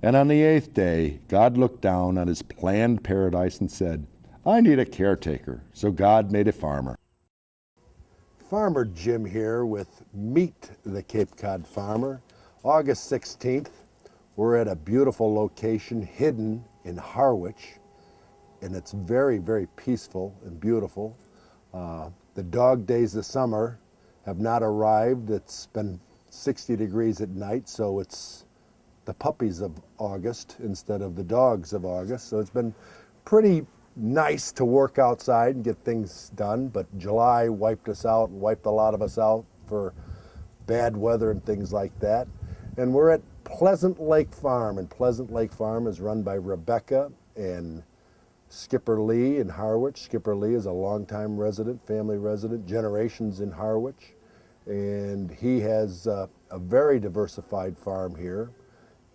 And on the 8th day, God looked down on his planned paradise and said, I need a caretaker. So God made a farmer. Farmer Jim here with Meet the Cape Cod Farmer. August 16th, we're at a beautiful location hidden in Harwich, and it's very, very peaceful and beautiful. The dog days of summer have not arrived. It's been 60 degrees at night, so it's the puppies of August instead of the dogs of August. So it's been pretty nice to work outside and get things done, but July wiped us out and wiped a lot of us out for bad weather and things like that. And we're at Pleasant Lake Farm, and Pleasant Lake Farm is run by Rebecca and Skipper Lee in Harwich. Skipper Lee is a longtime resident, family resident, generations in Harwich, and he has a very diversified farm here.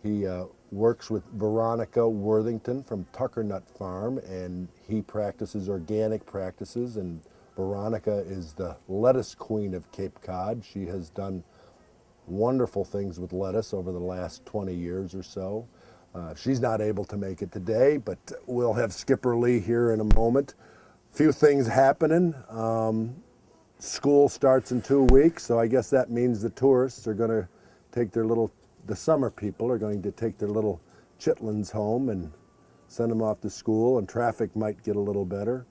He works with Veronica Worthington from Tuckernut Farm, and he practices organic practices, and Veronica is the lettuce queen of Cape Cod. She has done wonderful things with lettuce over the last 20 years or so. She's not able to make it today, but we'll have Skipper Lee here in a moment. Few things happening. School starts in 2 weeks, so I guess that means the tourists are going to take their little, the summer people are going to take their little chitlins home and send them off to school, and traffic might get a little better.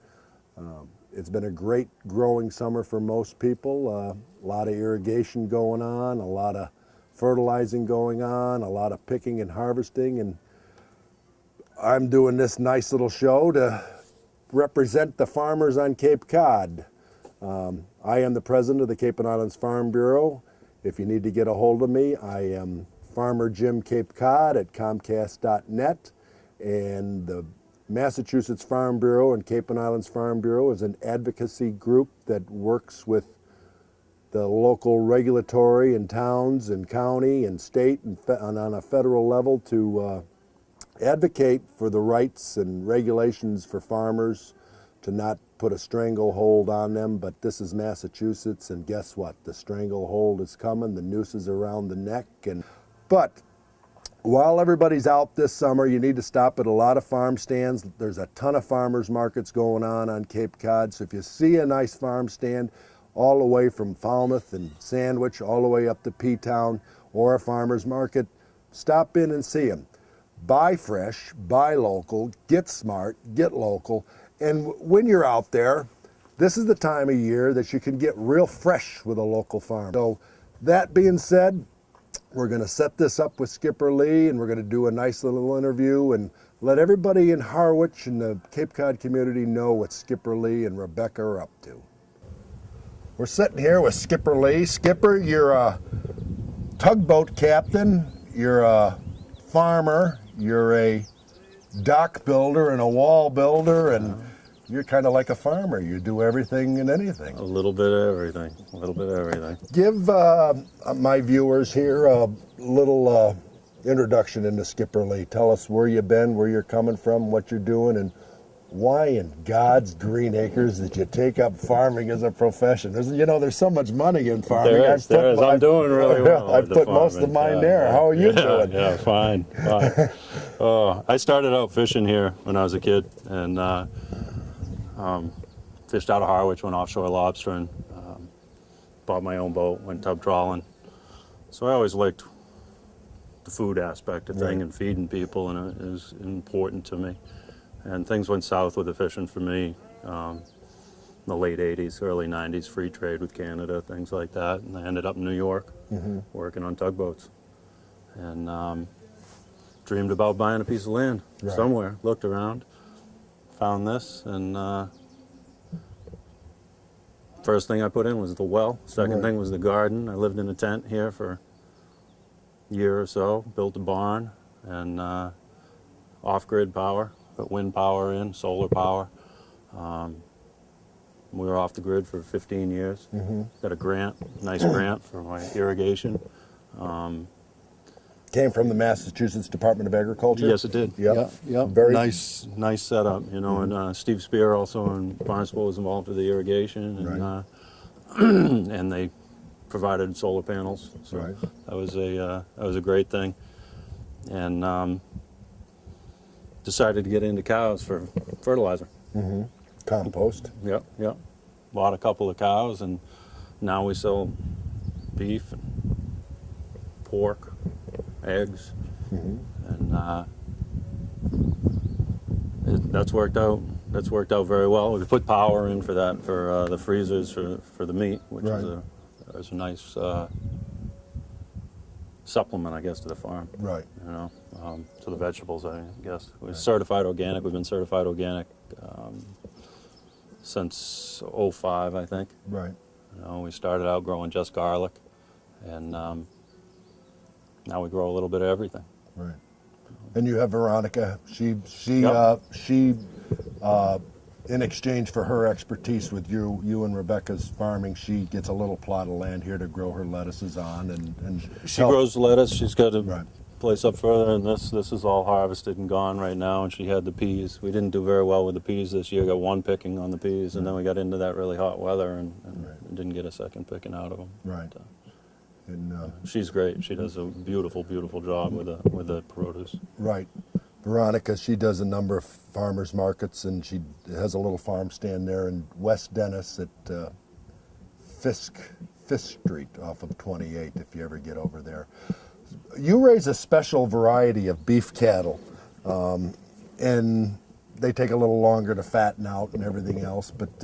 It's been a great growing summer for most people. A lot of irrigation going on, a lot of fertilizing going on, a lot of picking and harvesting, and I'm doing this nice little show to represent the farmers on Cape Cod. I am the president of the Cape and Islands Farm Bureau. If you need to get a hold of me, I am Farmer Jim Cape Cod at Comcast.net, and the Massachusetts Farm Bureau and Cape and Islands Farm Bureau is an advocacy group that works with the local regulatory in towns and county and state and on a federal level to advocate for the rights and regulations for farmers, to not put a stranglehold on them. But this is Massachusetts, and guess what? The stranglehold is coming, the noose is around the neck. But while everybody's out this summer, you need to stop at a lot of farm stands. There's a ton of farmers markets going on Cape Cod. So if you see a nice farm stand all the way from Falmouth and Sandwich all the way up to P-Town, or a farmer's market, stop in and see them. Buy fresh, buy local, get smart, get local. And when you're out there, this is the time of year that you can get real fresh with a local farm. So that being said, we're going to set this up with Skipper Lee, and we're going to do a nice little interview and let everybody in Harwich and the Cape Cod community know what Skipper Lee and Rebecca are up to. We're sitting here with Skipper Lee. Skipper, you're a tugboat captain, you're a farmer, you're a dock builder and a wall builder, and you're kind of like a farmer. You do everything and anything. A little bit of everything, a little bit of everything. Give my viewers here a little introduction into Skipper Lee. Tell us where you've been, where you're coming from, what you're doing, and why in God's green acres did you take up farming as a profession? There's so much money in farming. There is. I'm doing really well. I've put most of mine there. How are you doing? Yeah, fine. I started out fishing here when I was a kid, and fished out of Harwich, went offshore lobstering, bought my own boat, went tub trawling. So I always liked the food aspect of thing and feeding people, and it was important to me. And things went south with the fishing for me. In the late 80s, early 90s, free trade with Canada, things like that. And I ended up in New York working on tugboats. And dreamed about buying a piece of land somewhere, looked around, found this, and first thing I put in was the well. Second thing was the garden. I lived in a tent here for a year or so, built a barn, and off-grid power. Put wind power in, solar power. We were off the grid for 15 years. Got a grant, nice grant for my irrigation. Came from the Massachusetts Department of Agriculture? Yes, it did. Yep. Very nice setup, and Steve Spear also in Barnstable was involved with the irrigation, and and they provided solar panels. So that was a great thing. and decided to get into cows for fertilizer. Compost. Yep, yep. Bought a couple of cows, and now we sell beef and pork, eggs, and that's worked out. That's worked out very well. We put power in for that, for the freezers for the meat, which is a nice supplement, I guess, to the farm. Right. You know, to the vegetables, I guess. We're certified organic. We've been certified organic since '05, I think. Right. You know, we started out growing just garlic, and now we grow a little bit of everything. Right. And you have Veronica. She in exchange for her expertise with you and Rebecca's farming, she gets a little plot of land here to grow her lettuces on, and she grows lettuce. She's got a right. place up further, and this is all harvested and gone right now. And she had the peas. We didn't do very well with the peas this year. Got one picking on the peas, and then we got into that really hot weather and didn't get a second picking out of them. Right. But, and she's great. She does a beautiful, beautiful job with the produce. right. Veronica, she does a number of farmers markets, and she has a little farm stand there in West Dennis at Fisk Street off of 28, if you ever get over there. You raise a special variety of beef cattle, and they take a little longer to fatten out and everything else, but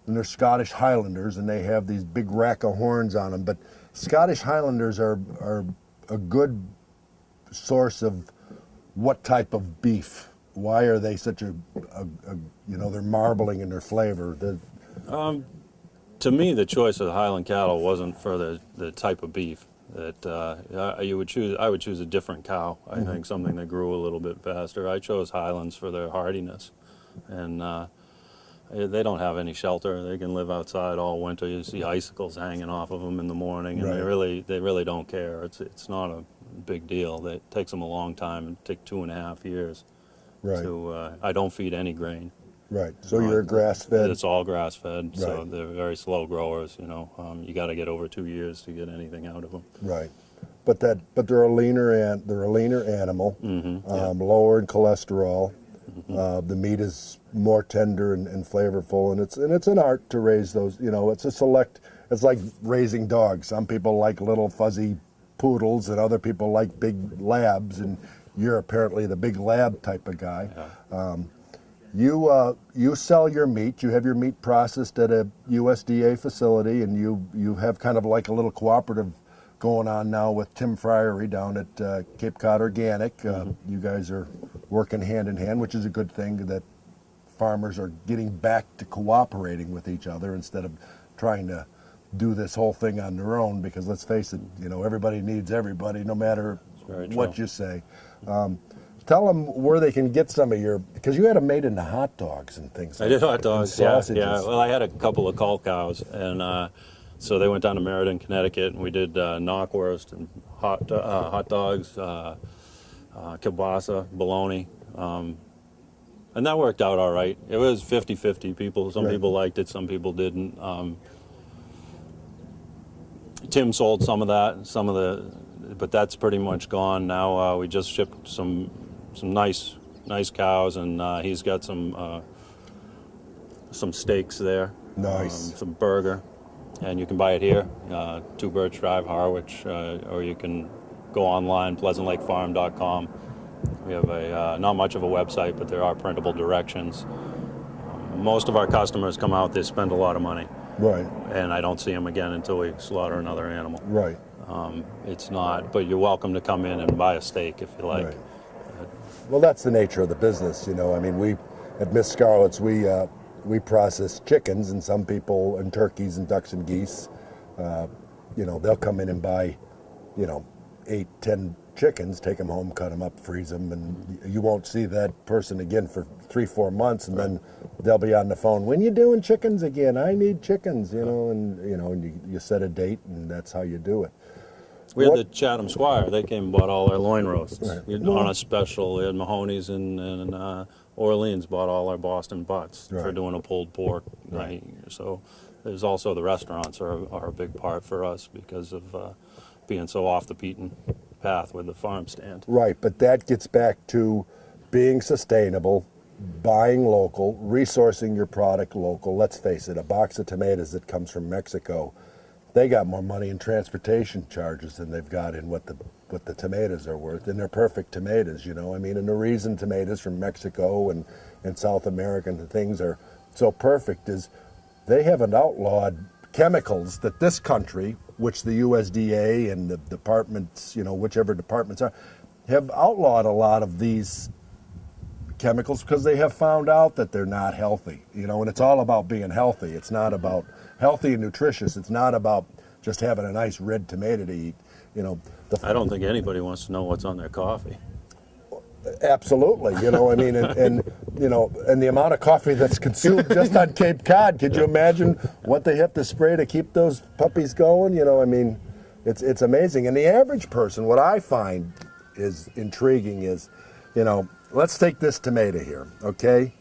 and they're Scottish Highlanders, and they have these big rack of horns on them, but Scottish Highlanders are a good source of what type of beef? Why are they such a you know, they're marbling in their flavor? To me, the choice of the Highland cattle wasn't for the type of beef that I would choose a different cow. I think something that grew a little bit faster. I chose Highlands for their hardiness, and they don't have any shelter. They can live outside all winter. You see icicles hanging off of them in the morning, and they really don't care. It's not a big deal. It takes them a long time. It takes 2.5 years. Right. To I don't feed any grain. Right. So you're grass fed. It's all grass fed. Right. So they're very slow growers. You know, you got to get over 2 years to get anything out of them. Right. But they're a leaner animal, lower in cholesterol. The meat is more tender and flavorful, and it's an art to raise those. You know, it's like raising dogs. Some people like little fuzzy poodles, and other people like big labs, and you're apparently the big lab type of guy. Yeah. You sell your meat. You have your meat processed at a USDA facility, and you have kind of like a little cooperative going on now with Tim Fryery down at Cape Cod Organic. You guys are working hand in hand, which is a good thing, that farmers are getting back to cooperating with each other instead of trying to do this whole thing on their own, because let's face it, you know, everybody needs everybody, no matter what you say. Tell them where they can get some of your, because you had them made into hot dogs and things. I did hot dogs, yeah. Well, I had a couple of cull cows, and so they went down to Meriden, Connecticut, and we did knockwurst and hot dogs, kielbasa, bologna, and that worked out all right. It was 50-50. Some people liked it, some people didn't. Tim sold some of that, but that's pretty much gone now. We just shipped some nice cows, and he's got some steaks there. Nice. Some burger, and you can buy it here, 2 Birch Drive, Harwich, or you can go online, pleasantlake.farm.com. We have not much of a website, but there are printable directions. Most of our customers come out, they spend a lot of money. Right. And I don't see them again until we slaughter another animal. Right. It's not, but you're welcome to come in and buy a steak if you like. Right. Well, that's the nature of the business, you know. I mean, we at Miss Scarletts, we process chickens, and some people, and turkeys and ducks and geese. You know, they'll come in and buy, you know, 8-10 chickens, take them home, cut them up, freeze them, and you won't see that person again for 3-4 months, and then they'll be on the phone, when you doing chickens again? I need chickens, you know, and you set a date, and that's how you do it. We had the Chatham Squire. They came and bought all our loin roasts on a special. They had Mahoney's and Orleans bought all our Boston butts for doing a pulled pork. Right. So there's also the restaurants are a big part for us because of being so off the beaten path with the farm stand. Right, but that gets back to being sustainable, buying local, resourcing your product local. Let's face it, a box of tomatoes that comes from Mexico, they got more money in transportation charges than they've got in what the tomatoes are worth. And they're perfect tomatoes, you know. I mean, and the reason tomatoes from Mexico and South America and things are so perfect is they haven't outlawed chemicals that this country, which the USDA and the departments, you know, whichever departments are, have outlawed a lot of these chemicals because they have found out that they're not healthy, you know, and it's all about being healthy. It's not about healthy and nutritious. It's not about just having a nice red tomato to eat, you know. I don't think anybody wants to know what's on their coffee. Absolutely, you know, I mean, and you know, and the amount of coffee that's consumed just on Cape Cod, could you imagine what they have to spray to keep those puppies going? You know, I mean, it's amazing. And the average person, what I find is intriguing is, you know, let's take this tomato here, okay?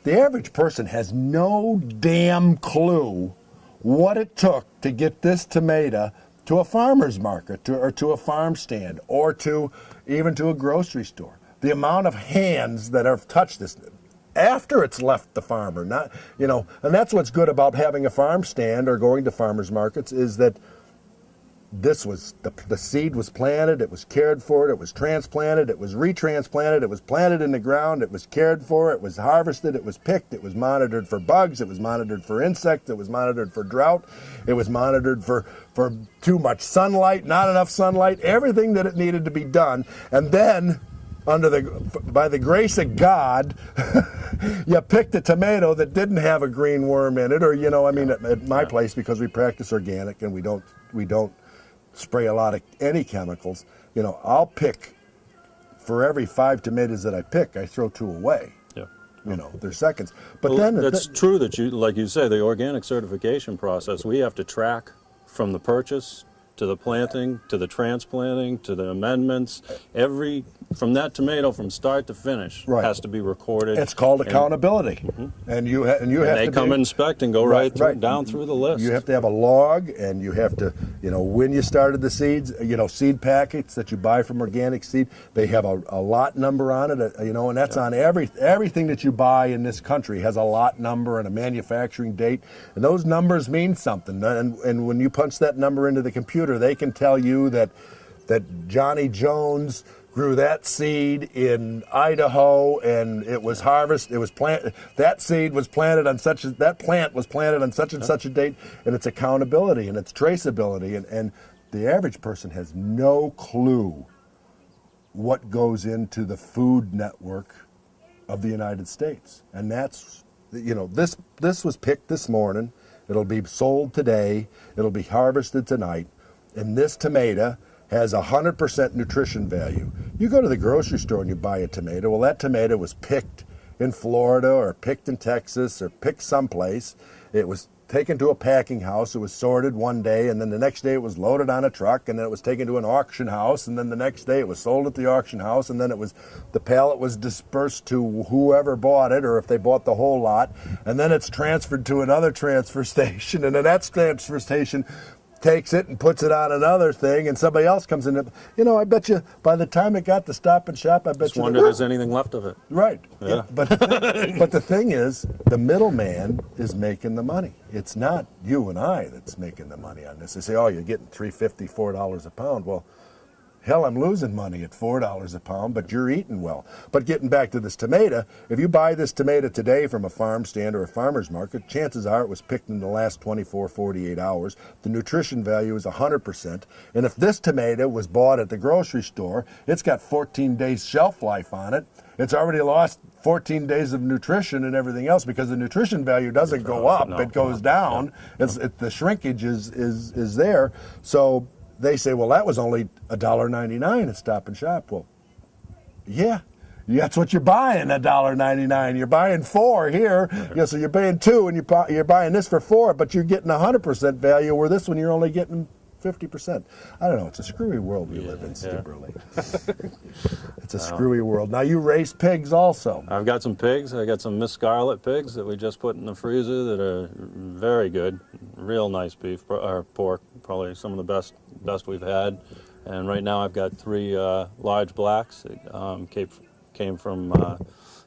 The average person has no damn clue what it took to get this tomato to a farmer's market, or to a farm stand, or to even to a grocery store. The amount of hands that have touched this after it's left the farmer, not, you know, and that's what's good about having a farm stand or going to farmers markets, is that this was, the seed was planted, it was cared for, it was transplanted, it was retransplanted, it was planted in the ground, it was cared for, it was harvested, it was picked, it was monitored for bugs, it was monitored for insects, it was monitored for drought, it was monitored for too much sunlight, not enough sunlight, everything that it needed to be done. And then, by the grace of God, you picked a tomato that didn't have a green worm in it, or, you know, I mean, at my place, because we practice organic and we don't spray a lot of any chemicals, you know, I'll pick, for every 5 tomatoes that I pick, I throw 2 away. Yeah. You know, they're seconds. But Well, then that's true that you, like you say, the organic certification process, we have to track from the purchase to the planting, to the transplanting, to the amendments. From that tomato, from start to finish, Right. has to be recorded. it's called accountability, and you have They to come be, and inspect and go right down through the list. You have to have a log, and you have to, you know, when you started the seeds, you know, seed packets that you buy from organic seed, they have a lot number on it, you know, and that's on everything that you buy in this country has a lot number and a manufacturing date, and those numbers mean something. And when you punch that number into the computer, they can tell you that Johnny Jones grew that seed in Idaho, and it was harvested. It was planted. That seed was planted on such. That plant was planted on such and such a date, and it's accountability and it's traceability. And the average person has no clue what goes into the food network of the United States. And that's, you know, this was picked this morning. It'll be sold today. It'll be harvested tonight. And this tomato has 100% nutrition value. You go to the grocery store and you buy a tomato. Well, that tomato was picked in Florida or picked in Texas or picked someplace. It was taken to a packing house. It was sorted one day, and then the next day it was loaded on a truck, and then it was taken to an auction house, and then the next day it was sold at the auction house, and then the pallet was dispersed to whoever bought it, or if they bought the whole lot, and then it's transferred to another transfer station, and then that transfer station takes it and puts it on another thing, and somebody else comes in. You know, I bet you by the time it got to Stop and Shop, I bet Just you wonder if there's anything left of it. Right. Yeah. But the thing is, the middleman is making the money. It's not you and I that's making the money on this. They say, oh, you're getting $3.50, $4 a pound. Well, hell, I'm losing money at $4 a pound, but you're eating well. But getting back to this tomato, if you buy this tomato today from a farm stand or a farmer's market, chances are it was picked in the last 24, 48 hours. The nutrition value is 100%. And if this tomato was bought at the grocery store, it's got 14 days shelf life on it. It's already lost 14 days of nutrition and everything else, because the nutrition value doesn't go up, it goes down. The shrinkage is there. So they say, well, that was only $1.99 at Stop and Shop. Well, yeah, that's what you're buying, $1.99. You're buying 4 here, so you're paying 2, and you're buying this for 4, but you're getting 100% value, where this one you're only getting 50%. I don't know. It's a screwy world we live in, Skipperly. It's a screwy world. Now, you raise pigs also. I've got some pigs. I got some Miss Scarlett pigs that we just put in the freezer that are very good. Real nice beef or pork. Probably some of the best we've had. And right now I've got 3 large blacks that came from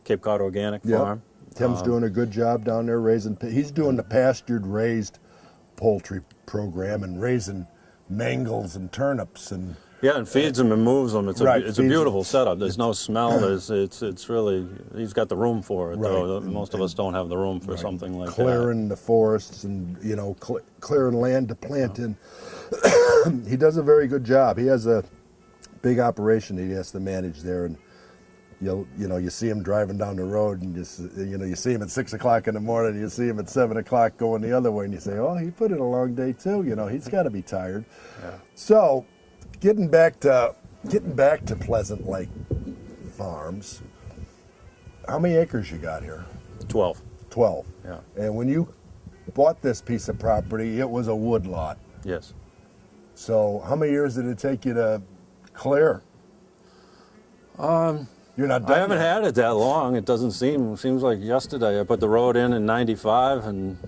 Cape Cod Organic Farm. Tim's doing a good job down there raising. He's doing the pastured raised poultry program and raising mangles and turnips and. Yeah, and feeds them and moves them. It's a beautiful setup. There's no smell. It's really, he's got the room for it, though. Most of us don't have the room for something like that. Clearing the forests and, you know, clearing land to plant in. He does a very good job. He has a big operation that he has to manage there, and you see him driving down the road, and you see him at 6 o'clock in the morning, and you see him at 7 o'clock going the other way, and you say, oh, he put in a long day too. You know, he's got to be tired. Yeah. So. Getting back to Pleasant Lake Farms, how many acres you got here? 12. 12. Yeah. And when you bought this piece of property, it was a wood lot. Yes. So how many years did it take you to clear? You're not done I haven't yet. had it that long. It seems like yesterday. I put the road in 95 and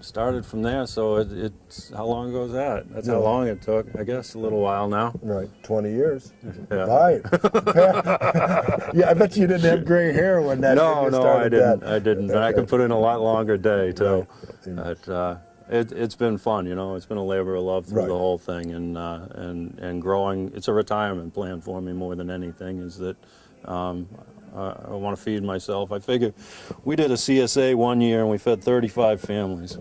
started from there. So it's how long ago is that? That's how long it took. I guess a little while now. Right, 20 years. Yeah. Right. Yeah, I bet you didn't have gray hair when that. No, I didn't. That. I didn't. But I could put in a lot longer day too. Right. But it's been fun. You know, it's been a labor of love through the whole thing, and growing. It's a retirement plan for me more than anything. Is that I want to feed myself. I figure we did a CSA one year and we fed 35 families,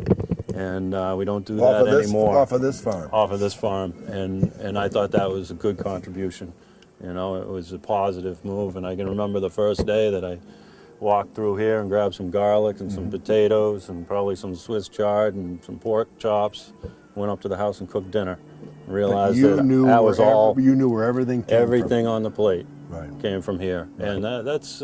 and we don't do that anymore. Off of this farm. Off of this farm, and I thought that was a good contribution. You know, it was a positive move, and I can remember the first day that I walked through here and grabbed some garlic and some potatoes and probably some Swiss chard and some pork chops. Went up to the house and cooked dinner. Realized that was all. You knew where everything came from. On the plate. Right. Came from here, and that's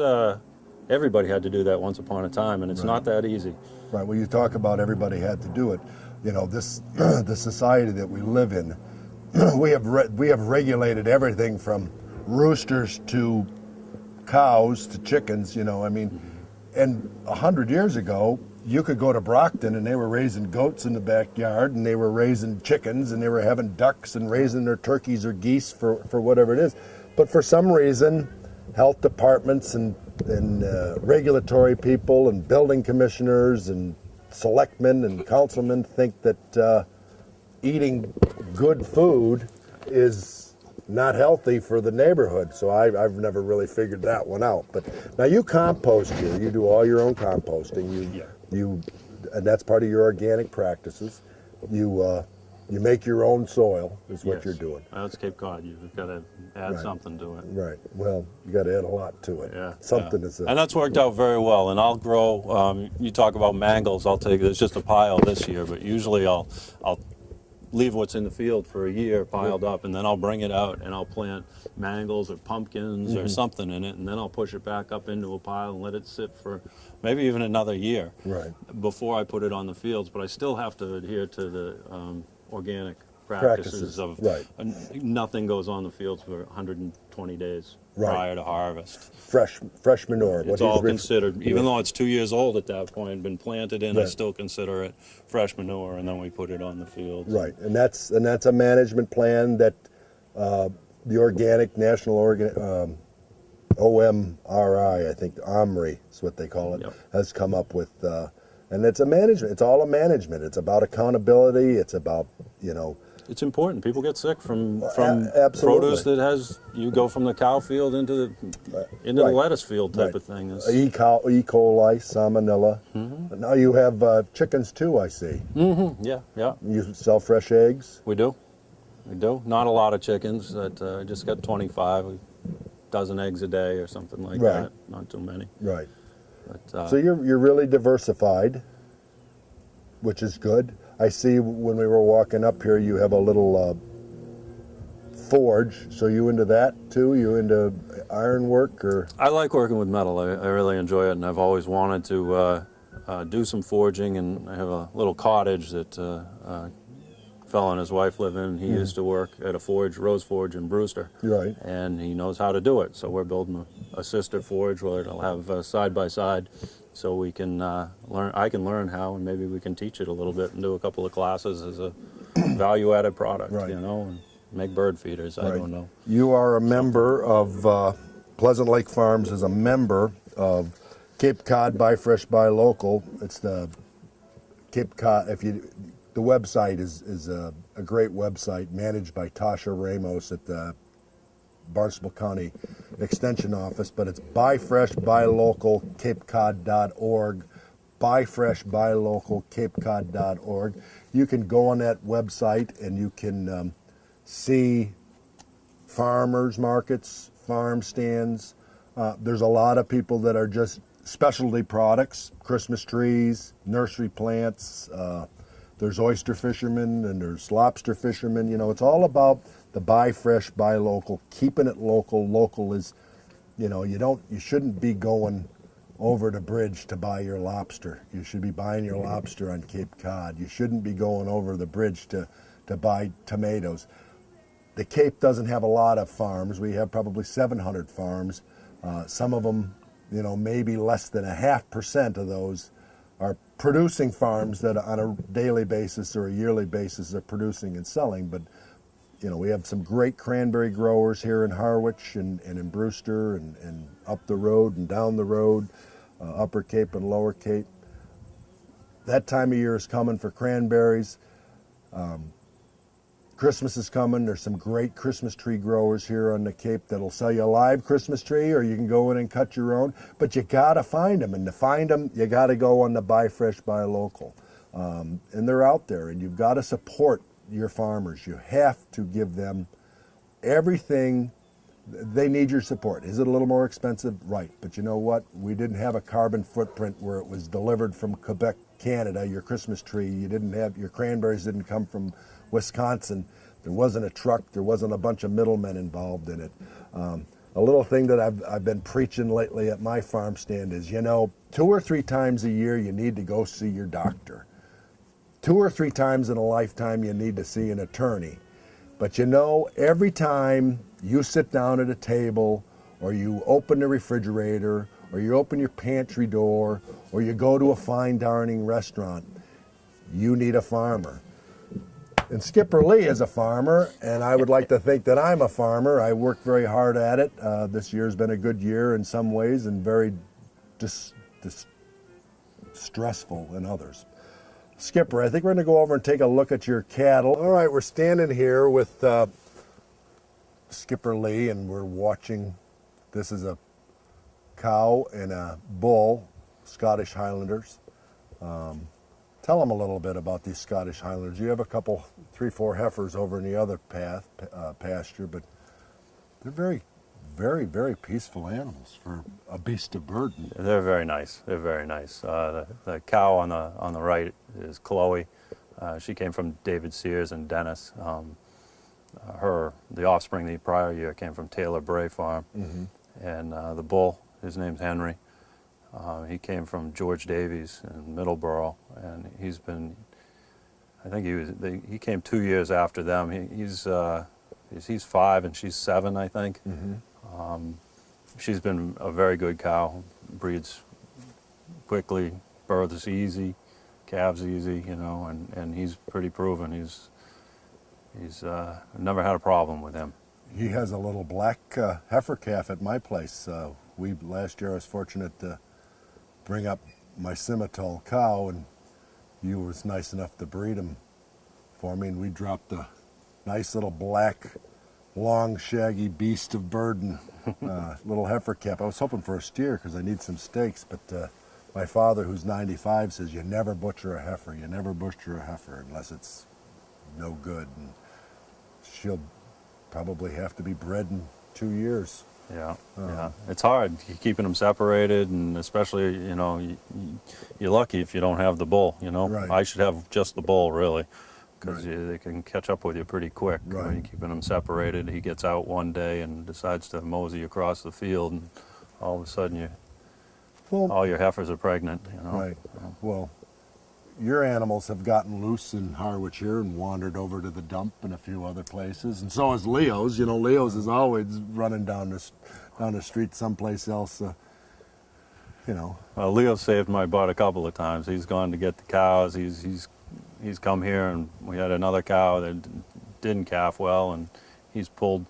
everybody had to do that once upon a time, and it's not that easy. Right. Well, you talk about everybody had to do it. You know, this the society that we live in, we have regulated everything from roosters to cows to chickens. You know, I mean, and 100 years ago, you could go to Brockton and they were raising goats in the backyard, and they were raising chickens, and they were having ducks and raising their turkeys or geese for whatever it is. But for some reason, health departments and regulatory people and building commissioners and selectmen and councilmen think that eating good food is not healthy for the neighborhood. So I've never really figured that one out. But now you compost here. You do all your own composting. And that's part of your organic practices. You make your own soil, is what you're doing. Well, it's Cape Cod. You've got to add something to it. Right. Well, you got to add a lot to it. Yeah. Something is. And that's worked out very well. And I'll grow. You talk about mangles. I'll take. It's just a pile this year, but usually I'll leave what's in the field for a year piled up, and then I'll bring it out and I'll plant mangles or pumpkins or something in it, and then I'll push it back up into a pile and let it sit for maybe even another year before I put it on the fields. But I still have to adhere to the organic practices of nothing goes on the fields for 120 days prior to harvest. Fresh manure. It's all considered, even though it's 2 years old at that point, been planted in, I still consider it fresh manure, and then we put it on the fields. Right, and that's a management plan that the Organic National OMRI, I think, OMRI is what they call it, has come up with. And it's a management. It's all a management. It's about accountability. It's about, It's important. People get sick from produce that you go from the cow field into the lettuce field type of thing. E. coli, salmonella. Now you have chickens too, I see. Yeah. You sell fresh eggs? We do. Not a lot of chickens. That just got 25, a dozen eggs a day or something like that. Not too many. Right. But, so you're really diversified, which is good. I see when we were walking up here, you have a little forge. So you into that too? You into ironwork or? I like working with metal. I really enjoy it, and I've always wanted to do some forging. And I have a little cottage that a fellow and his wife live in. He used to work at a forge, Rose Forge in Brewster. Right. And he knows how to do it. So we're building a sister forge where it'll have side by side, so we can learn. I can learn how, and maybe we can teach it a little bit and do a couple of classes as a value-added product. Right. make bird feeders. I don't know. You are a member of Pleasant Lake Farms is a member of Cape Cod Buy Fresh Buy Local. It's the Cape Cod. The website is a great website managed by Tasha Ramos at the Barnstable County Extension Office, but it's Buy Fresh Buy Local CapeCod.org. Buy Fresh Buy Local CapeCod.org. You can go on that website and you can see farmers markets, farm stands. There's a lot of people that are just specialty products, Christmas trees, nursery plants. There's oyster fishermen and there's lobster fishermen. You know, it's all about the Buy Fresh Buy Local, keeping it local. Local is, you know, you shouldn't be going over the bridge to buy your lobster. You should be buying your lobster on Cape Cod. You shouldn't be going over the bridge to buy tomatoes. The Cape doesn't have a lot of farms. We have probably 700 farms. Some of them, you know, maybe less than 0.5% of those are producing farms that on a daily basis or a yearly basis are producing and selling. But, you know, we have some great cranberry growers here in Harwich and in Brewster and up the road and down the road, Upper Cape and Lower Cape. That time of year is coming for cranberries. Christmas is coming. There's some great Christmas tree growers here on the Cape that'll sell you a live Christmas tree, or you can go in and cut your own. But you gotta find them, and to find them, you gotta go on the Buy Fresh Buy Local. And they're out there, and you've got to support your farmers. You have to give them everything. They need your support. Is it a little more expensive? Right. But you know what? We didn't have a carbon footprint where it was delivered from Quebec, Canada. Your Christmas tree, your cranberries didn't come from Wisconsin. There wasn't a truck. There wasn't a bunch of middlemen involved in it. A little thing that I've been preaching lately at my farm stand is, you know, 2 or 3 times a year you need to go see your doctor. 2 or 3 times in a lifetime you need to see an attorney. But you know, every time you sit down at a table, or you open the refrigerator, or you open your pantry door, or you go to a fine dining restaurant, you need a farmer. And Skipper Lee is a farmer, and I would like to think that I'm a farmer. I work very hard at it. This year's been a good year in some ways and very stressful in others. Skipper, I think we're going to go over and take a look at your cattle. All right, we're standing here with Skipper Lee, and we're watching. This is a cow and a bull, Scottish Highlanders. Tell them a little bit about these Scottish Highlanders. You have a couple, 3, 4 heifers over in the other pasture, but they're very, very, very peaceful animals for a beast of burden. They're very nice. They're very nice. The cow on the right is Chloe. She came from David Sears and Dennis. The offspring the prior year came from Taylor Bray Farm. Mm-hmm. And the bull, his name's Henry. He came from George Davies in Middleborough, and he's been, I think he came 2 years after them. He's 5 and she's 7, I think. Mm-hmm. She's been a very good cow, breeds quickly, births easy, calves easy, you know, and he's pretty proven. He's never had a problem with him. He has a little black heifer calf at my place. Last year I was fortunate to bring up my Simmental cow, and you was nice enough to breed him for me, and we dropped a nice little black, long, shaggy beast of burden, little heifer calf. I was hoping for a steer because I need some steaks, but my father, who's 95, says you never butcher a heifer. You never butcher a heifer unless it's no good, and she'll probably have to be bred in 2 years. Yeah, yeah. It's hard keeping them separated, and especially, you know, you're lucky if you don't have the bull, you know. Right. I should have just the bull, really, because right. They can catch up with you pretty quick. Right. When you're keeping them separated. He gets out one day and decides to mosey across the field, and all of a sudden all your heifers are pregnant, you know. Right. Well, your animals have gotten loose in Harwich here and wandered over to the dump and a few other places, and so has Leo's. You know, Leo's is always running down the street someplace else. You know. Well, Leo saved my butt a couple of times. He's gone to get the cows. He's come here, and we had another cow that didn't calf well, and he's pulled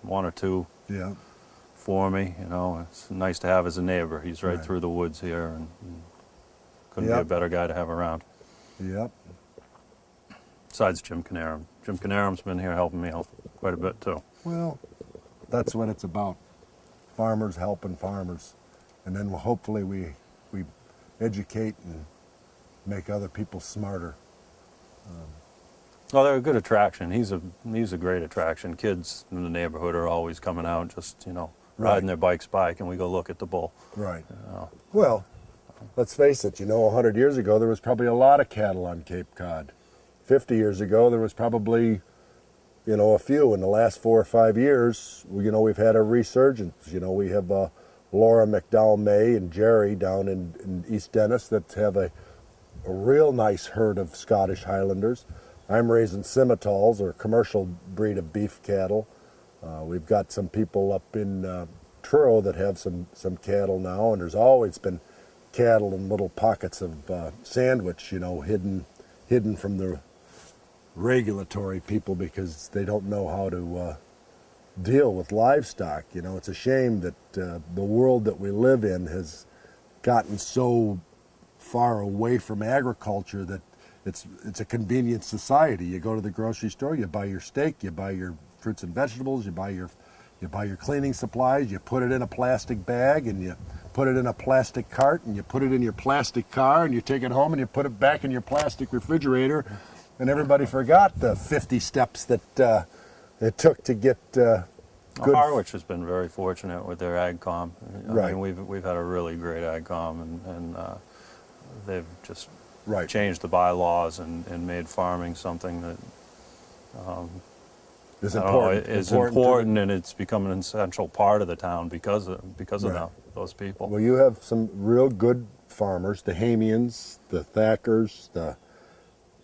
one or two Yeah. for me. You know, it's nice to have as a neighbor. He's right Right. through the woods here, and couldn't be a Yep. better guy to have around. Yep. Besides Jim Knieriem. Jim Knieriem's been here helping me out quite a bit too. Well, that's what it's about. Farmers helping farmers. And then hopefully we educate and make other people smarter. Well, they're a good attraction. He's a great attraction. Kids in the neighborhood are always coming out, just riding their bikes by. Can we go look at the bull? Right. You know. Well, let's face it, 100 years ago there was probably a lot of cattle on Cape Cod. 50 years ago there was probably, a few. In the last 4 or 5 years, we've had a resurgence. We have Laura McDowell May and Jerry down in East Dennis that have a real nice herd of Scottish Highlanders. I'm raising Simmentals, or a commercial breed of beef cattle. We've got some people up in Truro that have some cattle now, and there's always been cattle in little pockets of Sandwich, hidden from the regulatory people because they don't know how to deal with livestock. It's a shame that the world that we live in has gotten so far away from agriculture that it's a convenient society. You go to the grocery store, you buy your steak, you buy your fruits and vegetables, you buy your cleaning supplies, you put it in a plastic bag, and you put it in a plastic cart, and you put it in your plastic car, and you take it home and you put it back in your plastic refrigerator. And everybody forgot the 50 steps that it took to get good. Harwich has been very fortunate with their AgCom. Right. I mean, we've had a really great AgCom, and they've just Right. changed the bylaws and made farming something that It's I don't know, important. is important, and it's become an essential part of the town because of Right. those people. Well, you have some real good farmers, the Hamians, the Thackers, the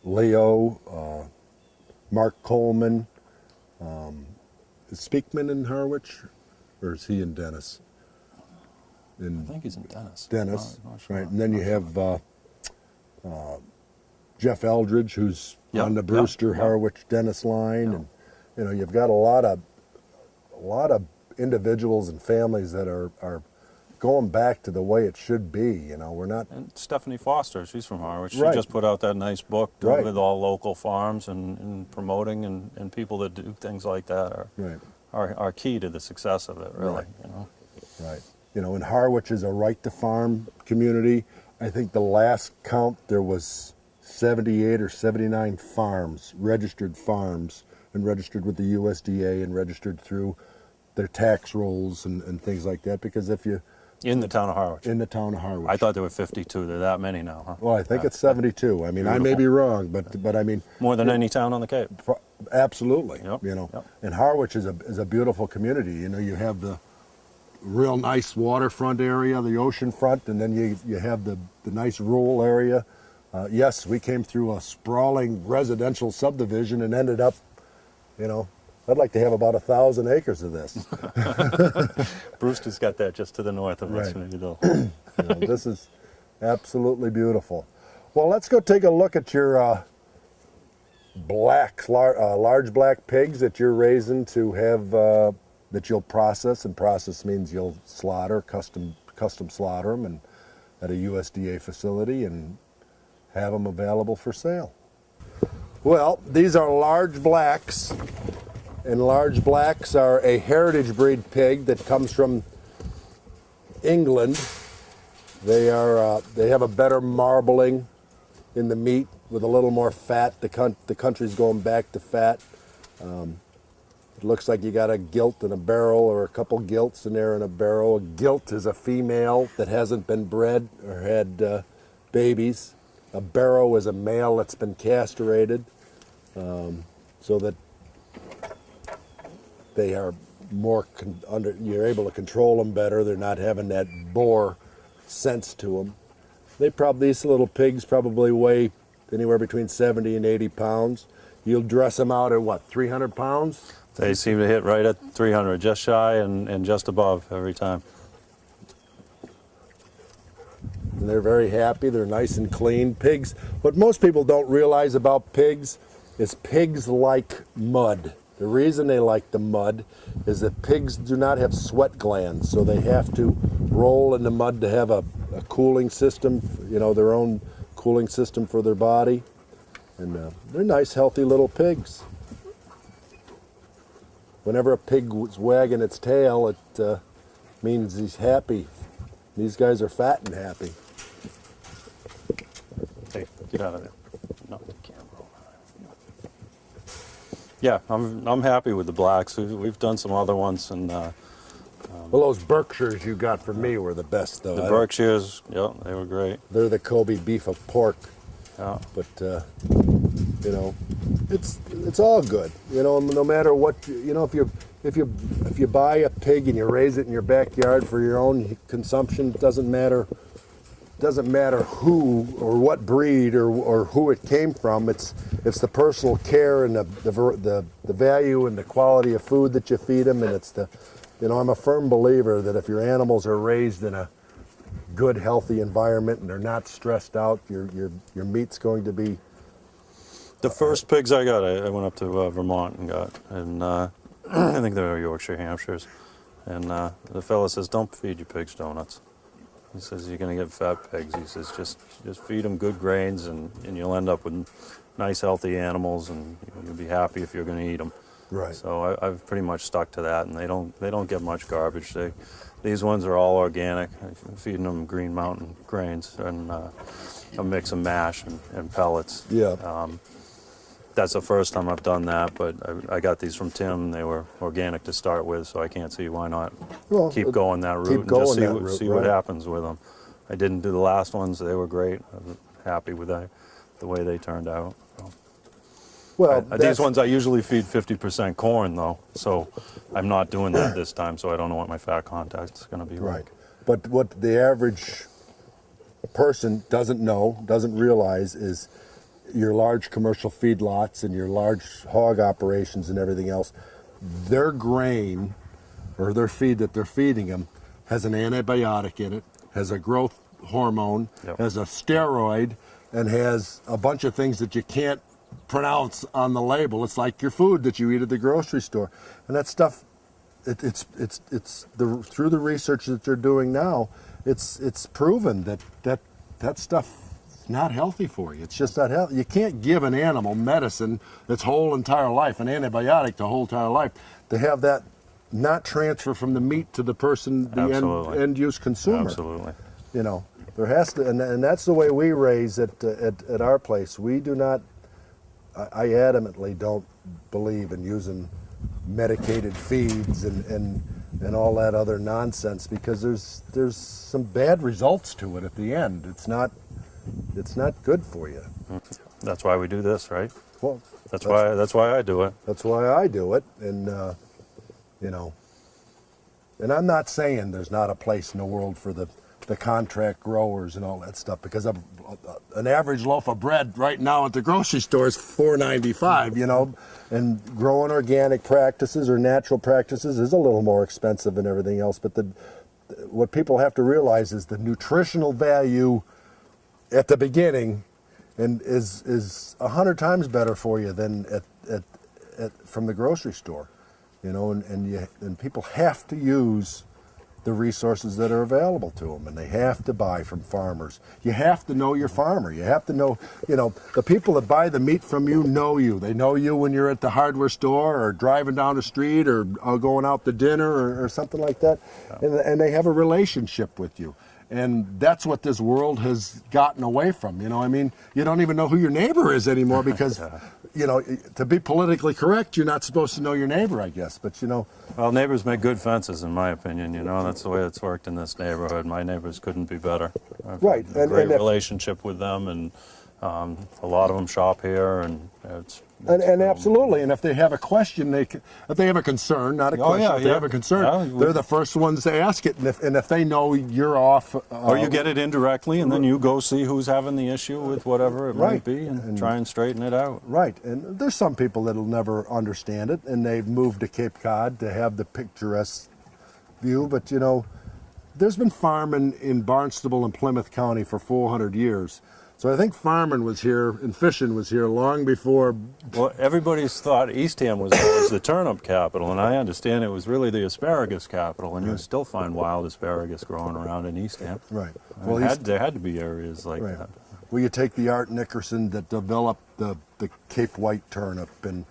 Leo, Mark Coleman. Is Speakman in Harwich, or is he in Dennis? I think he's in Dennis. Dennis, I'm not sure. right? And then you have Jeff Eldridge, who's Yep, on the yep, Brewster yep. Harwich Dennis line, Yep. and you've got a lot of individuals and families that are going back to the way it should be. We're not. And Stephanie Foster, she's from Harwich. She Right. just put out that nice book Right. with all local farms and promoting, and people that do things like that Right. are key to the success of it, really. Right. Right. And Harwich is a right to farm community. I think the last count there was 78 or 79 farms, registered farms, and registered with the USDA and registered through their tax rolls and things like that. Because if you In the town of Harwich. in the town of Harwich, I thought there were 52. There are that many now, huh? well, I think Yeah. it's 72. I mean, I may Beautiful. be wrong, but I mean, More than any town on the Cape. absolutely. Yep, yep. And Harwich is a beautiful community. You have the real nice waterfront area, the ocean front, and then you have the nice rural area. Yes, we came through a sprawling residential subdivision and ended up, I'd like to have about 1,000 acres of this. Brewster's got that just to the north of us. Right. Maybe they'll. This is absolutely beautiful. Well, let's go take a look at your large black pigs that you're raising to have that you'll process, and process means you'll slaughter, custom slaughter them, and at a USDA facility, and have them available for sale. Well, these are large blacks, and large blacks are a heritage breed pig that comes from England. They have a better marbling in the meat with a little more fat. The country's going back to fat. It looks like you got a gilt and a barrel, or a couple gilts in there in a barrel. A gilt is a female that hasn't been bred or had babies. A barrow is a male that's been castrated, so that they are more you're able to control them better. They're not having that boar sense to them. These little pigs probably weigh anywhere between 70 and 80 pounds. You'll dress them out at what, 300 pounds? They seem to hit right at 300, just shy and just above every time. And they're very happy. They're nice and clean. Pigs, what most people don't realize about pigs is pigs like mud. The reason they like the mud is that pigs do not have sweat glands, so they have to roll in the mud to have a cooling system, you know, their own cooling system for their body. And they're nice, healthy little pigs. Whenever a pig is wagging its tail, it means he's happy. These guys are fat and happy. Hey, get out of there. No, you can't roll. Yeah, I'm happy with the blacks. We've done some other ones, and Well, those Berkshires you got for me were the best, though. the Berkshires, yeah, they were great. They're the Kobe beef of pork. Yeah. But you know, it's all good. You know, no matter what. You know, if you buy a pig and you raise it in your backyard for your own consumption, it doesn't matter. Doesn't matter who or what breed or who it came from. It's the personal care and the value and the quality of food that you feed them, and it's the, you know, I'm a firm believer that if your animals are raised in a good, healthy environment and they're not stressed out, your meat's going to be. The first pigs I got, I went up to Vermont and got, and I think they were Yorkshire Hampshires, and the fella says, "Don't feed your pigs donuts." He says, "You're going to get fat pigs." He says, just feed them good grains, and you'll end up with nice, healthy animals, and you'll be happy if you're going to eat them. Right. So I've pretty much stuck to that, and they don't get much garbage. These ones are all organic. I'm feeding them Green Mountain grains and a mix of mash and pellets. Yeah. That's the first time I've done that, but I got these from Tim. They were organic to start with, so I can't see why not keep going that route and just see what happens with them. I didn't do the last ones. They were great. I was happy with the way they turned out. So. Well, these ones I usually feed 50% corn, though, so I'm not doing that this time, so I don't know what my fat content is going to be right. like. But what the average person doesn't realize is your large commercial feedlots and your large hog operations and everything else, their grain or their feed that they're feeding them has an antibiotic in it, has a growth hormone, has a steroid, and has a bunch of things that you can't pronounce on the label. It's like your food that you eat at the grocery store, and that stuff. It's through the research that they're doing now. It's proven that stuff. Not healthy for you. It's just not healthy. You can't give an animal medicine its whole entire life, an antibiotic the whole entire life, to have that not transfer from the meat to the person, the end use consumer. Absolutely. You know, there has to, and that's the way we raise at our place. We do not. I adamantly don't believe in using medicated feeds and all that other nonsense, because there's some bad results to it at the end. It's not good for you. That's why we do this, right? Well, that's why I do it. That's why I do it, and you know. And I'm not saying there's not a place in the world for the contract growers and all that stuff, because an average loaf of bread right now at the grocery store is $4.95, you know, and growing organic practices or natural practices is a little more expensive and everything else. But what people have to realize is the nutritional value at the beginning and is 100 times better for you than from the grocery store, you know, and people have to use the resources that are available to them, and they have to buy from farmers. You have to know your farmer. You have to know, you know, the people that buy the meat from you know you. They know you when you're at the hardware store or driving down the street or going out to dinner or something like that, and they have a relationship with you. And that's what this world has gotten away from. You know, I mean, you don't even know who your neighbor is anymore because, you know, to be politically correct, you're not supposed to know your neighbor, I guess. But, you know. Well, neighbors make good fences, in my opinion. You know, that's the way it's worked in this neighborhood. My neighbors couldn't be better. I've right. Had a great relationship with them, and a lot of them shop here, and it's absolutely, and if they have a question, if they have a concern, not a question, if they have a concern, they're the first ones to ask it, and if they know you're off, or you get it indirectly, and then you go see who's having the issue with whatever it might be, and try and straighten it out. Right, and there's some people that'll never understand it, and they've moved to Cape Cod to have the picturesque view, but you know, there's been farming in Barnstable and Plymouth County for 400 years. So I think farming was here and fishing was here long before. Well, everybody's thought Eastham was always the turnip capital, and I understand it was really the asparagus capital, and you still find wild asparagus growing around in Eastham. Right. Well, there had to be areas like that. Well, you take the Art Nickerson that developed the Cape White turnip and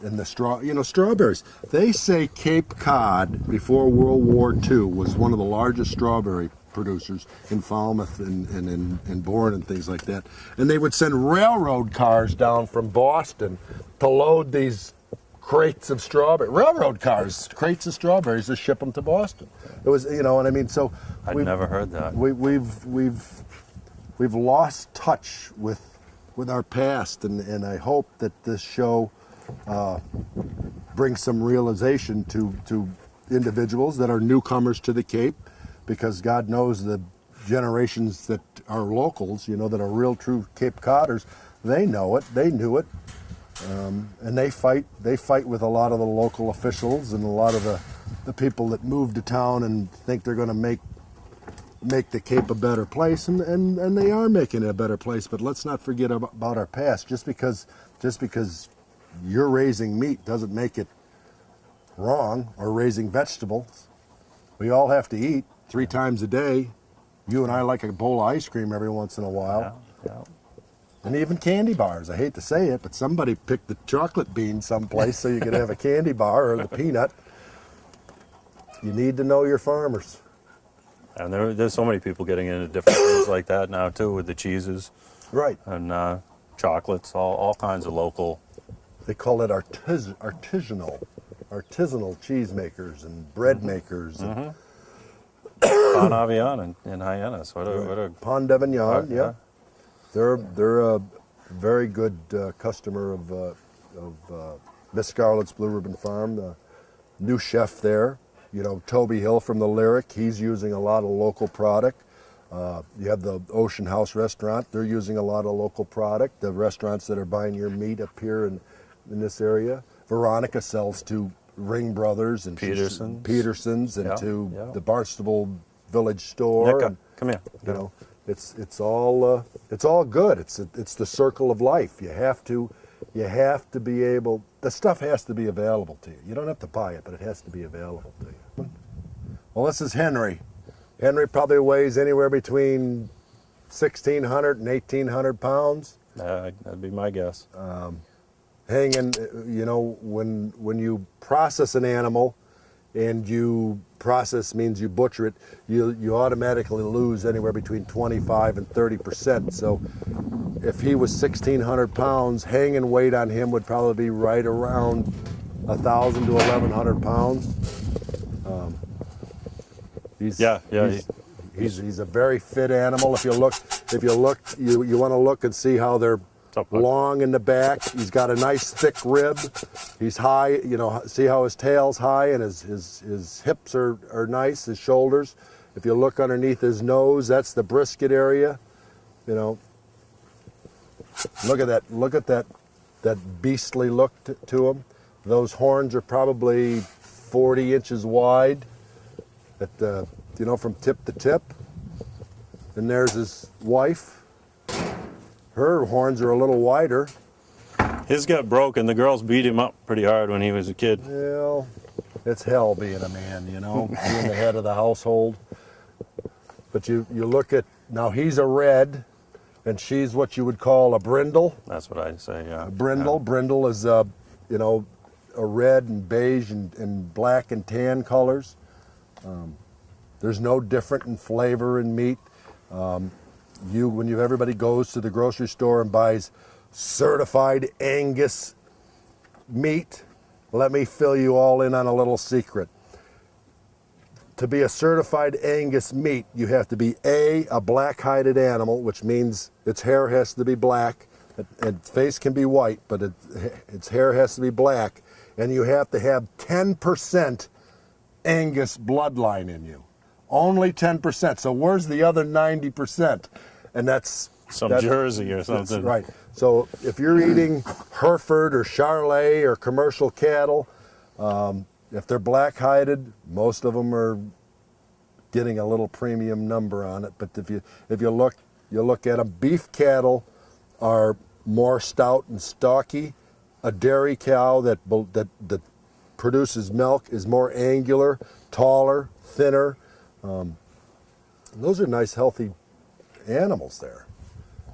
the strawberries. They say Cape Cod before World War II was one of the largest strawberry producers in Falmouth and in Bourne and things like that. And they would send railroad cars down from Boston to load these crates of strawberry. Railroad cars, crates of strawberries to ship them to Boston. It was, you know, and I mean, so I'd never heard that. We've lost touch with our past, and I hope that this show brings some realization to individuals that are newcomers to the Cape, because God knows the generations that are locals, you know, that are real true Cape Codders, they know it, they knew it, and they fight with a lot of the local officials and a lot of the people that move to town and think they're going to make the Cape a better place, and they are making it a better place. But let's not forget about our past. Just because you're raising meat doesn't make it wrong, or raising vegetables. We all have to eat 3 times a day. You and I like a bowl of ice cream every once in a while. Yeah. And even candy bars. I hate to say it, but somebody picked the chocolate bean someplace so you could have a candy bar, or the peanut. You need to know your farmers. And there's so many people getting into different things like that now too, with the cheeses. Right. And chocolates, all kinds of local. They call it artisanal cheesemakers and bread makers. Mm-hmm. Bon Avian in Hyannis. What a Pond d'Avignon, yeah. They're a very good customer of Miss Scarletts Blue Ribbon Farm. The new chef there, you know, Toby Hill from the Lyric, he's using a lot of local product. You have the Ocean House restaurant, they're using a lot of local product. The restaurants that are buying your meat up here in this area. Veronica sells to Ring Brothers and Peterson's and to the Barnstable Village store. Nicka, and, come here. You know, it's all good. It's the circle of life. You have to be able. The stuff has to be available to you. You don't have to buy it, but it has to be available to you. Well, this is Henry. Henry probably weighs anywhere between 1,600 and 1,800 pounds. That'd be my guess. Hanging, you know, when you process an animal, and you process means you butcher it, you automatically lose anywhere between 25 and 30%. So if he was 1,600 pounds, hanging weight on him would probably be right around 1,000 to 1,100 pounds. He's a very fit animal. If you look, you want to look and see how they're long in the back. He's got a nice thick rib. He's high, you know, see how his tail's high and his hips are nice, his shoulders. If you look underneath his nose, that's the brisket area. You know, look at that beastly look to him. Those horns are probably 40 inches wide you know, from tip to tip. And there's his wife. Her horns are a little wider. His got broken. The girls beat him up pretty hard when he was a kid. Well, it's hell being a man, you know, being the head of the household. But you look at, now he's a red, and she's what you would call a brindle. That's what I say, yeah. A brindle. Yeah. Brindle is, you know, a red and beige and black and tan colors. There's no different in flavor in meat. Everybody goes to the grocery store and buys certified Angus meat, let me fill you all in on a little secret. To be a certified Angus meat, you have to be a black-hided animal, which means its hair has to be black. Its face can be white, but its hair has to be black. And you have to have 10% Angus bloodline in you. Only 10%. So where's the other 90%? And that's Jersey or something. That's right. So if you're eating Hereford or Charolais or commercial cattle, if they're black-hided, most of them are getting a little premium number on it. But if you look, You look at them, beef cattle are more stout and stocky. A dairy cow that produces milk is more angular, taller, thinner. Those are nice, healthy animals there.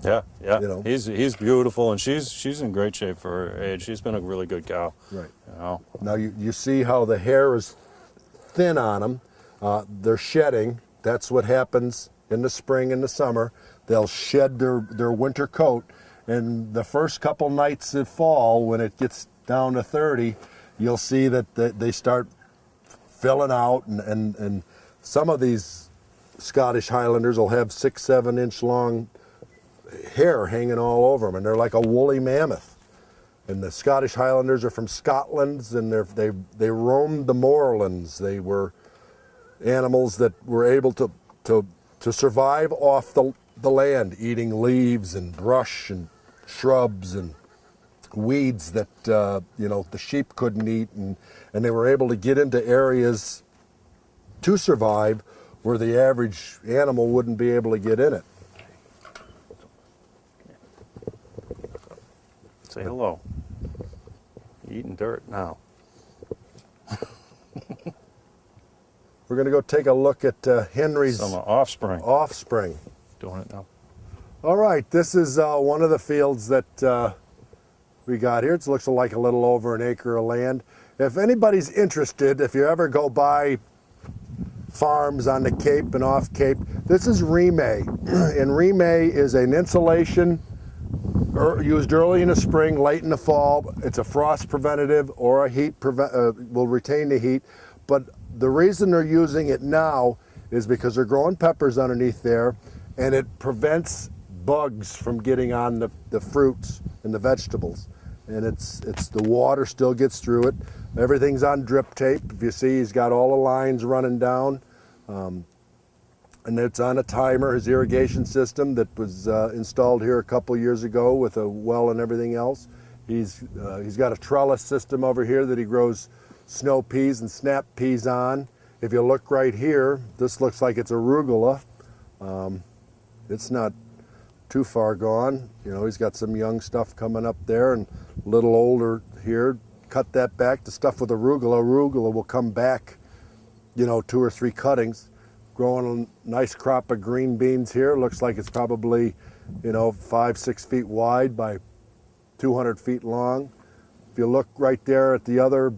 Yeah, yeah. You know. He's beautiful, and she's in great shape for her age. She's been a really good cow. Right. You know. Now you see how the hair is thin on them. They're shedding. That's what happens in the spring and the summer. They'll shed their winter coat, and the first couple nights of fall, when it gets down to 30, you'll see that they start filling out, and some of these Scottish Highlanders will have 6-7 inch long hair hanging all over them, and they're like a woolly mammoth. And the Scottish Highlanders are from Scotland, and they roamed the moorlands. They were animals that were able to survive off the land, eating leaves and brush and shrubs and weeds that the sheep couldn't eat, and they were able to get into areas to survive where the average animal wouldn't be able to get in it. Say hello. Eating dirt now. We're going to go take a look at Henry's Some offspring. Doing it now. All right, this is one of the fields that we got here. It looks like a little over an acre of land. If anybody's interested, if you ever go by farms on the Cape and off Cape, this is Remay. And Remay is an insulation used early in the spring, late in the fall. It's a frost preventative or a heat will retain the heat. But the reason they're using it now is because they're growing peppers underneath there, and it prevents bugs from getting on the fruits and the vegetables. And it's the water still gets through it. Everything's on drip tape. If you see, he's got all the lines running down. And it's on a timer, his irrigation system that was installed here a couple years ago with a well and everything else. He's got a trellis system over here that he grows snow peas and snap peas on. If you look right here, this looks like it's arugula. It's not too far gone. You know, he's got some young stuff coming up there, and a little older here. Cut that back. The stuff with arugula will come back, 2 or 3 cuttings. Growing a nice crop of green beans here. Looks like it's probably, 5-6 feet wide by 200 feet long. If you look right there at the other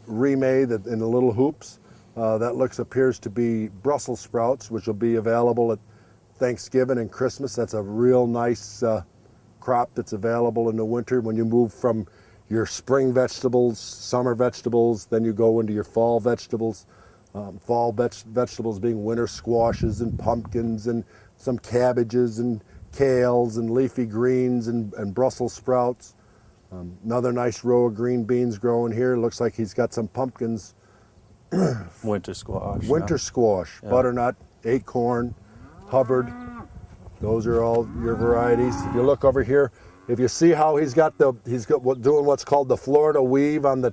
Remay in the little hoops, that appears to be Brussels sprouts, which will be available at Thanksgiving and Christmas. That's a real nice crop that's available in the winter. When you move from your spring vegetables, summer vegetables, then you go into your fall vegetables. Vegetables being winter squashes and pumpkins and some cabbages and kales and leafy greens and Brussels sprouts. Another nice row of green beans growing here. Looks like he's got some pumpkins. Winter squash. Winter squash, yeah. Butternut, acorn, Hubbard. Those are all your varieties. If you look over here, if you see how he's doing what's called the Florida weave on the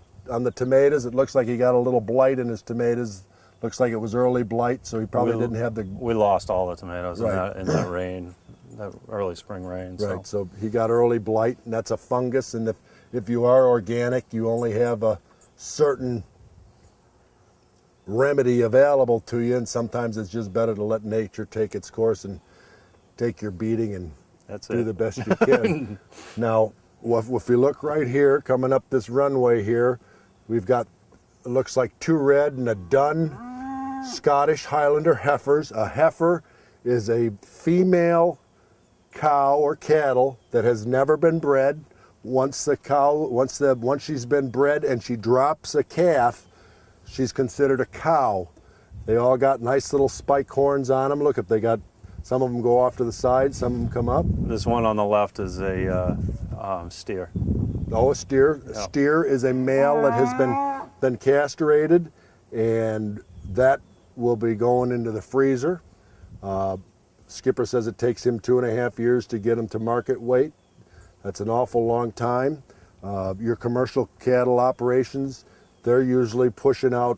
tomatoes. It looks like he got a little blight in his tomatoes. Looks like it was early blight, so he probably didn't have the... We lost all the tomatoes right. in that rain, that early spring rain. Right, so he got early blight, and that's a fungus, and if you are organic, you only have a certain remedy available to you, and sometimes it's just better to let nature take its course and take your beating and do the best you can. Now, if you look right here, coming up this runway here, we've got, it looks like 2 red and a dun Scottish Highlander heifers. A heifer is a female cow or cattle that has never been bred. Once she's been bred and she drops a calf, she's considered a cow. They all got nice little spike horns on them. Look, if they got, some of them go off to the side, some of them come up. This one on the left is a steer. Oh, a steer. Yeah. A steer is a male that has been castrated, and that will be going into the freezer. Skipper says it takes him 2.5 years to get him to market weight. That's an awful long time. Your commercial cattle operations, they're usually pushing out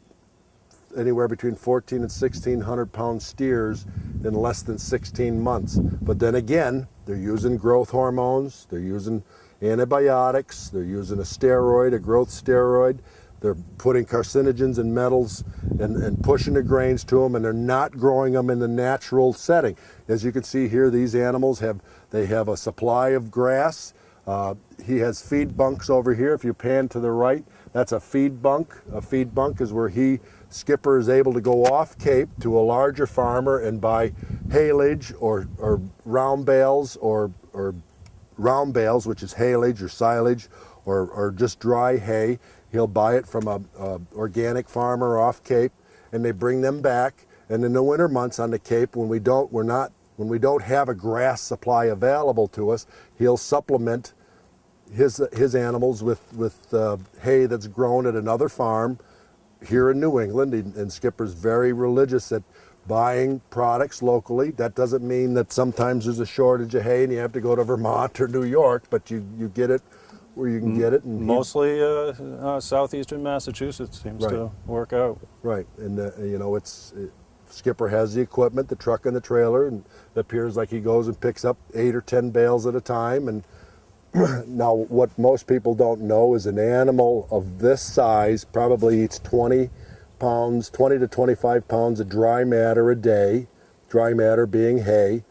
anywhere between 1,400 and 1,600 pound steers, in less than 16 months. But then again, they're using growth hormones, they're using antibiotics, they're using a steroid, a growth steroid. They're putting carcinogens and metals and pushing the grains to them, and they're not growing them in the natural setting. As you can see here, these animals have a supply of grass. He has feed bunks over here. If you pan to the right, that's a feed bunk. A feed bunk is where Skipper is able to go off Cape to a larger farmer and buy haylage or round bales or round bales, which is haylage or silage or just dry hay. He'll buy it from a organic farmer off Cape, and they bring them back. And in the winter months on the Cape, when we don't have a grass supply available to us, he'll supplement his animals with hay that's grown at another farm here in New England. And Skipper's very religious at buying products locally. That doesn't mean that sometimes there's a shortage of hay and you have to go to Vermont or New York, but you get it where you can get it. And mostly southeastern Massachusetts seems to work out. Right, and you know, Skipper has the equipment, the truck and the trailer, and it appears like he goes and picks up 8 or 10 bales at a time. And now what most people don't know is an animal of this size probably eats 20 to 25 pounds of dry matter a day, dry matter being hay.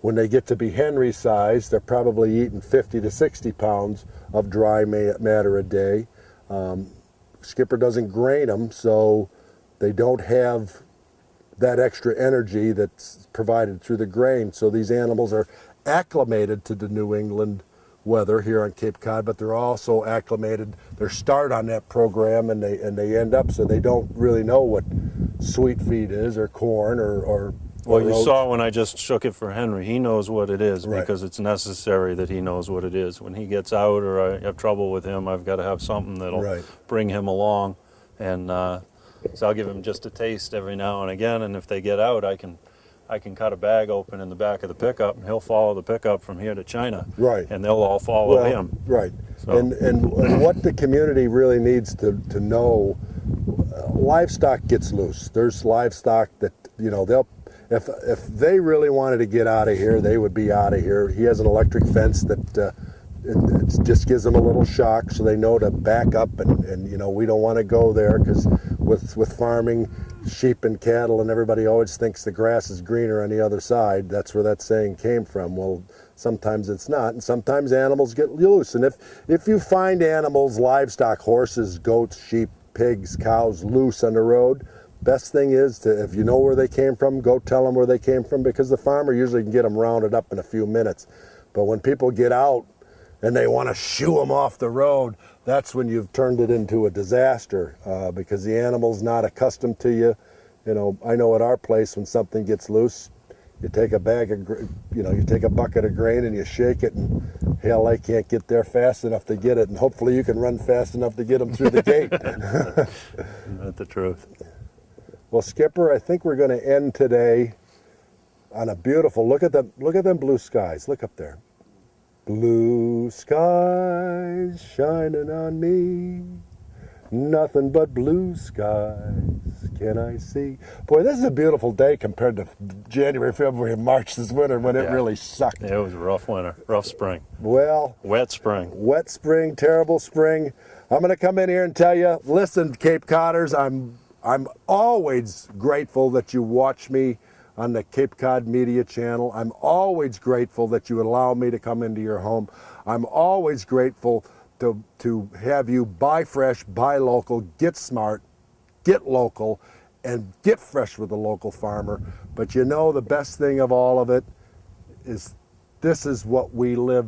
When they get to be Henry size, they're probably eating 50 to 60 pounds of dry matter a day. Skipper doesn't grain them, so they don't have that extra energy that's provided through the grain. So these animals are acclimated to the New England weather here on Cape Cod, but they're also acclimated, their start on that program, and they end up, so they don't really know what sweet feed is or corn or well, you saw when I just shook it for Henry, he knows what it is because it's necessary that he knows what it is. When he gets out or I have trouble with him, I've got to have something that'll bring him along. And so I'll give him just a taste every now and again, and if they get out, I can cut a bag open in the back of the pickup, and he'll follow the pickup from here to China. Right. And they'll all follow him. Right. So. And what the community really needs to know, livestock gets loose. There's livestock that, you know, if they really wanted to get out of here, they would be out of here. He has an electric fence that it just gives them a little shock, so they know to back up, and you know, we don't want to go there, because with farming, sheep and cattle, and everybody always thinks the grass is greener on the other side. That's where that saying came from. Well, sometimes it's not, and sometimes animals get loose. And if you find animals, livestock, horses, goats, sheep, pigs, cows, loose on the road, best thing is to, if you know where they came from, go tell them where they came from, because the farmer usually can get them rounded up in a few minutes. But when people get out and they want to shoo them off the road, that's when you've turned it into a disaster, because the animal's not accustomed to you. You know, I know at our place, when something gets loose, you take a you take a bucket of grain and you shake it, and hell, I can't get there fast enough to get it, and hopefully you can run fast enough to get them through the gate. That's the truth. Well, Skipper, I think we're going to end today on a beautiful, look at them blue skies. Look up there. Blue skies shining on me, nothing but blue skies can I see. Boy, this is a beautiful day compared to January, February, and March this winter, when it really sucked. It was a rough winter, rough spring. Well, wet spring. Wet spring, terrible spring. I'm going to come in here and tell you, listen, Cape Codders, I'm always grateful that you watch me on the Cape Cod Media Channel. I'm always grateful that you allow me to come into your home. I'm always grateful to have you buy fresh, buy local, get smart, get local, and get fresh with a local farmer. But you know, the best thing of all of it is this is what we live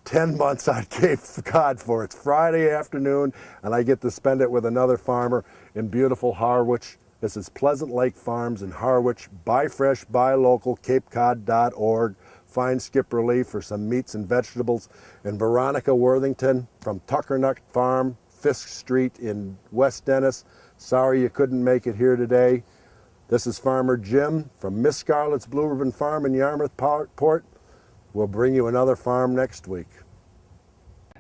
10 months on Cape Cod for. It's Friday afternoon, and I get to spend it with another farmer in beautiful Harwich. This is Pleasant Lake Farms in Harwich. Buy fresh, buy local, capecod.org. Find Skipper Lee for some meats and vegetables. And Veronica Worthington from Tuckernuck Farm, Fisk Street in West Dennis. Sorry you couldn't make it here today. This is Farmer Jim from Miss Scarlett's Blue Ribbon Farm in Yarmouth Port. We'll bring you another farm next week.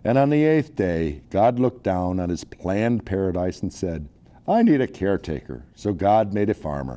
And on the 8th day, God looked down on his planned paradise and said, I need a caretaker. So God made a farmer.